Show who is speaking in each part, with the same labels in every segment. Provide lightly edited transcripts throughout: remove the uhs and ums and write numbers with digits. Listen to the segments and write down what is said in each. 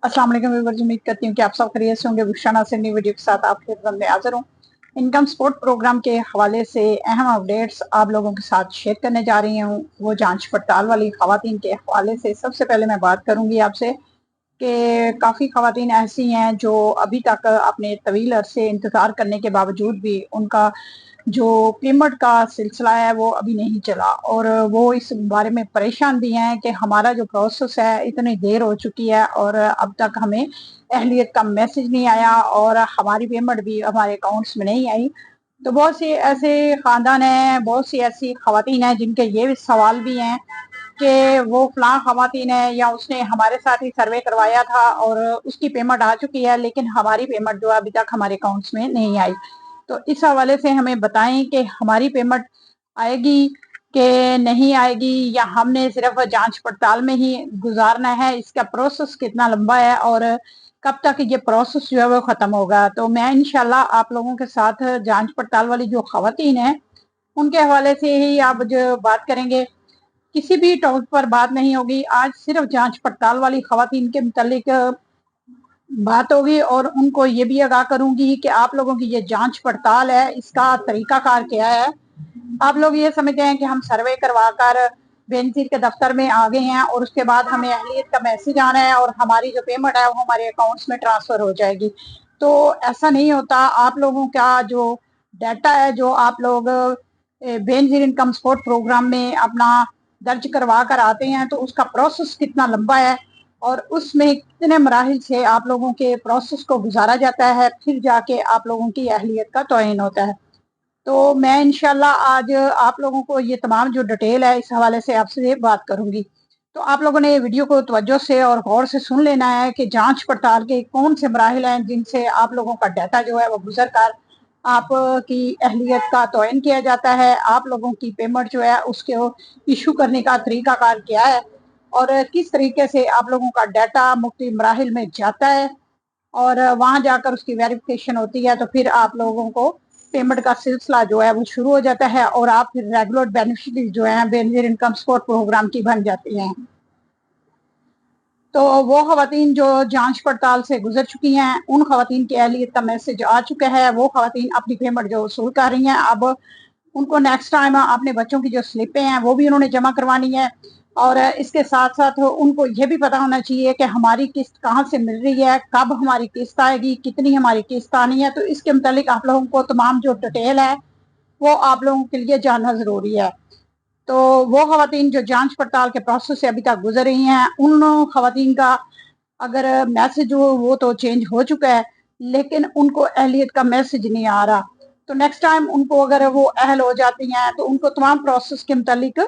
Speaker 1: अस्सलाम वालेकुम व्यूअर्स, उम्मीद करती हूँ कि आप सब खैरियत से होंगे। बुशरा से नई वीडियो के साथ आपके खिदमत में हाजिर हूँ। इनकम सपोर्ट प्रोग्राम के हवाले से अहम अपडेट्स आप लोगों के साथ शेयर करने जा रही हूँ। वो जांच पड़ताल वाली खवातीन के हवाले से सबसे पहले मैं बात करूँगी आपसे कि काफ़ी खवातीन ऐसी हैं जो अभी तक अपने तवील अरसे इंतज़ार करने के बावजूद भी उनका जो पेमेंट का सिलसिला है वो अभी नहीं चला, और वो इस बारे में परेशान भी हैं कि हमारा जो प्रोसेस है इतनी देर हो चुकी है और अब तक हमें अहलियत का मैसेज नहीं आया और हमारी पेमेंट भी हमारे अकाउंट्स में नहीं आई। तो बहुत से ऐसे खानदान हैं, बहुत सी ऐसी खवातीन हैं जिनके ये भी सवाल भी हैं कि वो फलां खवातीन है या उसने हमारे साथ ही सर्वे करवाया था और उसकी पेमेंट आ चुकी है, लेकिन हमारी पेमेंट जो है अभी तक हमारे अकाउंट्स में नहीं आई। तो इस हवाले से हमें बताएं कि हमारी पेमेंट आएगी कि नहीं आएगी, या हमने सिर्फ जांच पड़ताल में ही गुजारना है, इसका प्रोसेस कितना लंबा है और कब तक ये प्रोसेस जो है वो ख़त्म होगा। तो मैं इंशाल्लाह आप लोगों के साथ जांच पड़ताल वाली जो खवातीन हैं उनके हवाले से ही आप जो बात करेंगे, किसी भी टॉपिक पर बात नहीं होगी। आज सिर्फ जांच पड़ताल वाली खवातीन के मुतालिक बात होगी और उनको ये भी आगाह करूंगी कि आप लोगों की ये जांच पड़ताल है, इसका तरीकाकार क्या है। आप लोग ये समझते हैं कि हम सर्वे करवा कर बेनजीर के दफ्तर में आ गए हैं और उसके बाद हमें अहलियत का मैसेज आना है और हमारी जो पेमेंट है वो हमारे अकाउंट्स में ट्रांसफर हो जाएगी। तो ऐसा नहीं होता। आप लोगों का जो डाटा है जो आप लोग बेनजीर इनकम सपोर्ट प्रोग्राम में अपना दर्ज करवा कर आते हैं, तो उसका प्रोसेस कितना लंबा है और उसमें कितने मराहिल से आप लोगों के प्रोसेस को गुजारा जाता है, फिर जाके आप लोगों की अहलियत का तयन होता है। तो मैं इंशाल्लाह आज आप लोगों को ये तमाम जो डिटेल है इस हवाले से आपसे बात करूंगी। तो आप लोगों ने वीडियो को तवज्जो से और गौर से सुन लेना है कि जांच पड़ताल के कौन से मराहिल हैं जिनसे आप लोगों का डाटा जो है वो गुजर कर आपकी अहलियत का तयन किया जाता है। आप लोगों की पेमेंट जो है उसको इशू करने का तरीकाकार क्या है और किस तरीके से आप लोगों का डाटा मुख्तलिफ मराहिल में जाता है और वहां जाकर उसकी वेरिफिकेशन होती है। तो फिर आप लोगों को पेमेंट का सिलसिला जो है वो शुरू हो जाता है और आप फिर रेगुलर बेनिफिशरी जो है बेनजीर इनकम सपोर्ट प्रोग्राम की बन जाती हैं। तो वो खवातीन जो जांच पड़ताल से गुजर चुकी हैं, उन खवातीन की अहलियत का मैसेज आ चुका है। वो खवातीन अपनी पेमेंट जो वसूल कर रही हैं, अब उनको नेक्स्ट टाइम अपने बच्चों की जो स्लिपें हैं वो भी उन्होंने जमा करवानी है। और इसके साथ साथ उनको ये भी पता होना चाहिए कि हमारी किस्त कहाँ से मिल रही है, कब हमारी किस्त आएगी, कितनी हमारी किस्त आनी है। तो इसके मुतालिक आप लोगों को तमाम जो डिटेल है वो आप लोगों के लिए जानना जरूरी है। तो वो खवातीन जो जांच पड़ताल के प्रोसेस से अभी तक गुजर रही हैं, उन खवातीन का अगर मैसेज हो वो तो चेंज हो चुका है, लेकिन उनको अहलियत का मैसेज नहीं आ रहा। तो नेक्स्ट टाइम उनको अगर वो अहल हो जाती हैं तो उनको तमाम प्रोसेस के मुतालिक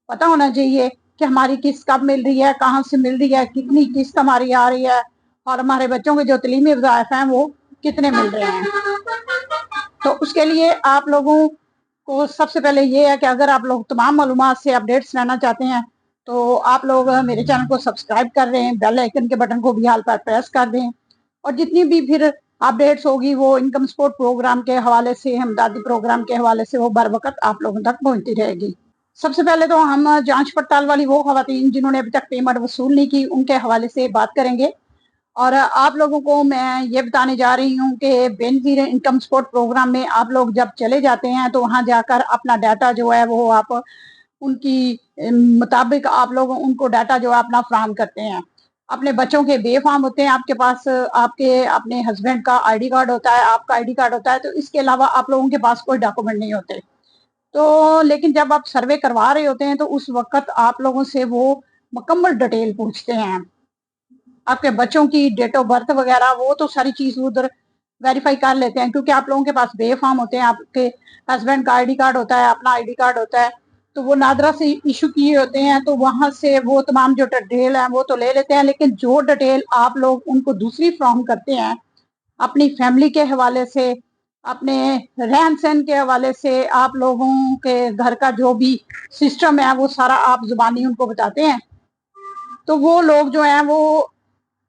Speaker 1: पता होना चाहिए कि हमारी किस्त कब मिल रही है, कहाँ से मिल रही है, कितनी किस्त हमारी आ रही है और हमारे बच्चों के जो तलीमी वज़ाइफ हैं वो कितने मिल रहे हैं। तो उसके लिए आप लोगों को सबसे पहले ये है कि अगर आप लोग तमाम मालूमात से अपडेट्स रहना चाहते हैं तो आप लोग मेरे चैनल को सब्सक्राइब कर दें, बेल आइकन के बटन को भी हाल पर प्रेस कर दें और जितनी भी फिर अपडेट्स होगी वो इनकम सपोर्ट प्रोग्राम के हवाले से, हमदर्दी प्रोग्राम के हवाले से वो बर वक्त आप लोगों तक पहुंचती रहेगी। सबसे पहले तो हम जांच पड़ताल वाली वो खवातीन जिन्होंने अभी तक पेमेंट वसूल नहीं की उनके हवाले से बात करेंगे। और आप लोगों को मैं ये बताने जा रही हूँ कि बेनजीर इनकम सपोर्ट प्रोग्राम में आप लोग जब चले जाते हैं तो वहाँ जाकर अपना डाटा जो है वो आप उनकी मुताबिक आप लोग उनको डाटा जो है अपना फ्राहम करते हैं। अपने बच्चों के बेफाम होते हैं आपके पास, आपके अपने हस्बैंड का आईडी कार्ड होता है, आपका आईडी कार्ड होता है, तो इसके अलावा आप लोगों के पास कोई डॉक्यूमेंट नहीं होते। तो लेकिन जब आप सर्वे करवा रहे होते हैं तो उस वक्त आप लोगों से वो मुकम्मल डिटेल पूछते हैं, आपके बच्चों की डेट ऑफ बर्थ वगैरह, वो तो सारी चीज उधर वेरीफाई कर लेते हैं क्योंकि आप लोगों के पास बेफाम होते हैं, आपके हस्बैंड का आईडी कार्ड होता है, अपना आईडी कार्ड होता है, तो वो नादरा से इशू किए होते हैं। तो वहां से वो तमाम जो डिटेल है वो तो ले लेते हैं, लेकिन जो डिटेल आप लोग उनको दूसरी फ्रॉम करते हैं अपनी फैमिली के हवाले से, अपने रहन सहन के हवाले से, आप लोगों के घर का जो भी सिस्टम है वो सारा आप जुबानी उनको बताते हैं। तो वो लोग जो हैं वो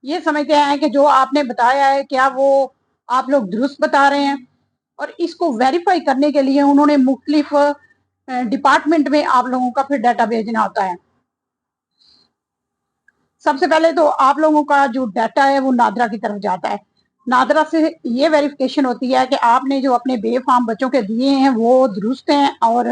Speaker 1: ये समझते हैं कि जो आपने बताया है क्या वो आप लोग दुरुस्त बता रहे हैं, और इसको वेरीफाई करने के लिए उन्होंने मुख्तलिफ डिपार्टमेंट में आप लोगों का फिर डाटा भेजना होता है। सबसे पहले तो आप लोगों का जो डाटा है वो नादरा की तरफ जाता है। नादरा से ये वेरिफिकेशन होती है कि आपने जो अपने बेफाम बच्चों के दिए हैं वो दुरुस्त हैं, और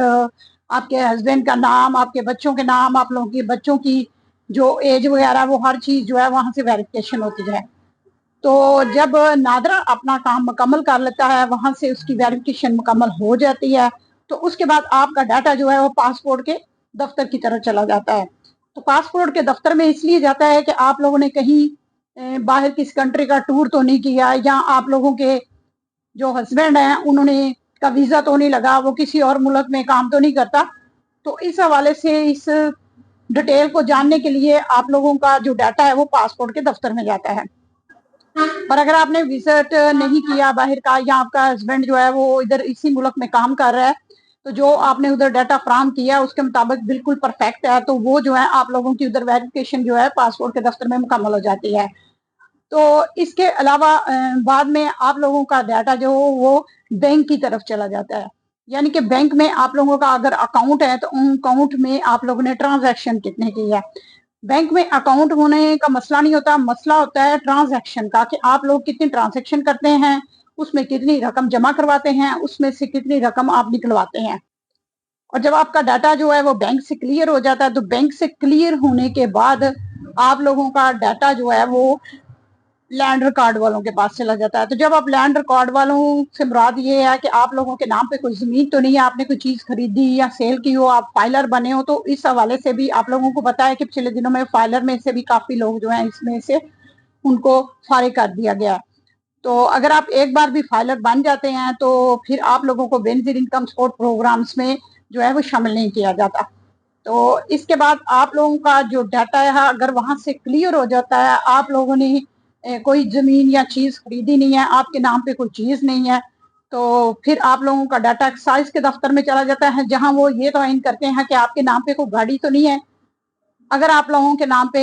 Speaker 1: आपके हस्बैंड का नाम, आपके बच्चों के नाम, आप लोगों के बच्चों की जो एज वगैरह, वो हर चीज जो है वहां से वेरिफिकेशन होती है। तो जब नादरा अपना काम मुकम्मल कर लेता है, वहां से उसकी वेरिफिकेशन मुकम्मल हो जाती है, तो उसके बाद आपका डाटा जो है वो पासपोर्ट के दफ्तर की तरफ चला जाता है। तो पासपोर्ट के दफ्तर में इसलिए जाता है कि आप लोगों ने कहीं बाहर किस कंट्री का टूर तो नहीं किया, या आप लोगों के जो हस्बैंड हैं उन्होंने का वीजा तो नहीं लगा, वो किसी और मुल्क में काम तो नहीं करता। तो इस हवाले से इस डिटेल को जानने के लिए आप लोगों का जो डाटा है वो पासपोर्ट के दफ्तर में जाता है। पर अगर आपने विजिट नहीं किया बाहर का, या आपका हस्बैंड जो है वो इधर इसी मुल्क में काम कर रहा है, तो जो आपने उधर डाटा फ्राहम किया उसके मुताबिक बिल्कुल परफेक्ट है, तो वो जो है आप लोगों की उधर वेरिफिकेशन जो है पासपोर्ट के दफ्तर में मुकम्मल हो जाती है। तो इसके अलावा बाद में आप लोगों का डाटा जो वो बैंक की तरफ चला जाता है। यानी कि बैंक में आप लोगों का अगर अकाउंट है तो उन अकाउंट में आप लोगों ने ट्रांजैक्शन कितने की है। बैंक में अकाउंट होने का मसला नहीं होता, मसला होता है ट्रांजैक्शन का, कि आप लोग कितनी ट्रांजैक्शन करते हैं, उसमें कितनी रकम जमा करवाते हैं, उसमें से कितनी रकम आप निकलवाते हैं। और जब आपका डाटा जो है वो बैंक से क्लियर हो जाता है, तो बैंक से क्लियर होने के बाद आप लोगों का डाटा जो है वो लैंड रिकॉर्ड वालों के पास चला जाता है। तो जब आप लैंड रिकॉर्ड वालों से मुराद ये है कि आप लोगों के नाम पे कोई जमीन तो नहीं है, आपने कोई चीज खरीदी या सेल की हो, आप फाइलर बने हो, तो इस हवाले से भी आप लोगों को पता है कि पिछले दिनों में फाइलर में से भी काफी लोग जो हैं इसमें से उनको फारिग कर दिया गया है। तो अगर आप एक बार भी फाइलर बन जाते हैं तो फिर आप लोगों को बेनिफिट इनकम सपोर्ट प्रोग्राम्स में जो है वो शामिल नहीं किया जाता। तो इसके बाद आप लोगों का जो डाटा है अगर वहां से क्लियर हो जाता है, आप लोगों ने कोई जमीन या चीज खरीदी नहीं है, आपके नाम पे कोई चीज नहीं है, तो फिर आप लोगों का डाटा एक्साइज के दफ्तर में चला जाता है, जहां वो ये तयन करते हैं कि आपके नाम पे कोई गाड़ी तो नहीं है। अगर आप लोगों के नाम पे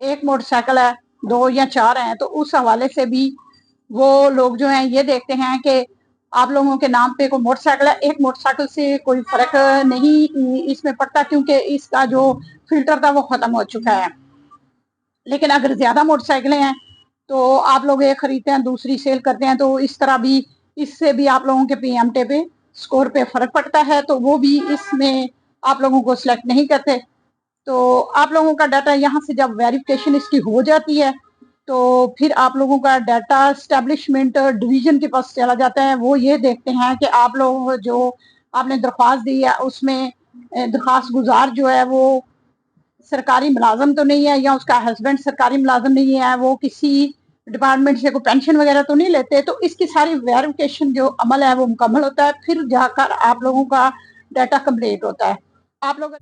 Speaker 1: एक मोटरसाइकिल है, दो या चार हैं, तो उस हवाले से भी वो लोग जो हैं ये देखते हैं कि आप लोगों के नाम पे कोई मोटरसाइकिल है। एक मोटरसाइकिल से कोई फर्क नहीं इसमें पड़ता, क्योंकि इसका जो फिल्टर था वो खत्म हो चुका है। लेकिन अगर ज्यादा मोटरसाइकिलें हैं तो आप लोग एक खरीदते हैं दूसरी सेल करते हैं, तो इस तरह भी इससे भी आप लोगों के पीएमटे पे स्कोर पे फर्क पड़ता है, तो वो भी इसमें आप लोगों को सिलेक्ट नहीं करते। तो आप लोगों का डाटा यहाँ से जब वेरिफिकेशन इसकी हो जाती है तो फिर आप लोगों का डाटा स्टैब्लिशमेंट डिवीजन के पास चला जाता है। वो ये देखते हैं कि आप लोग जो आपने दरख्वास्त दी है उसमें दरख्वास्त गुजार जो है वो सरकारी मुलाजम तो नहीं है, या उसका हस्बैंड सरकारी मुलाजम नहीं है, वो किसी डिपार्टमेंट से कोई पेंशन वगैरह तो नहीं लेते। तो इसकी सारी वेरिफिकेशन जो अमल है वो मुकम्मल होता है, फिर जाकर आप लोगों का डाटा कंप्लीट होता है। आप लोग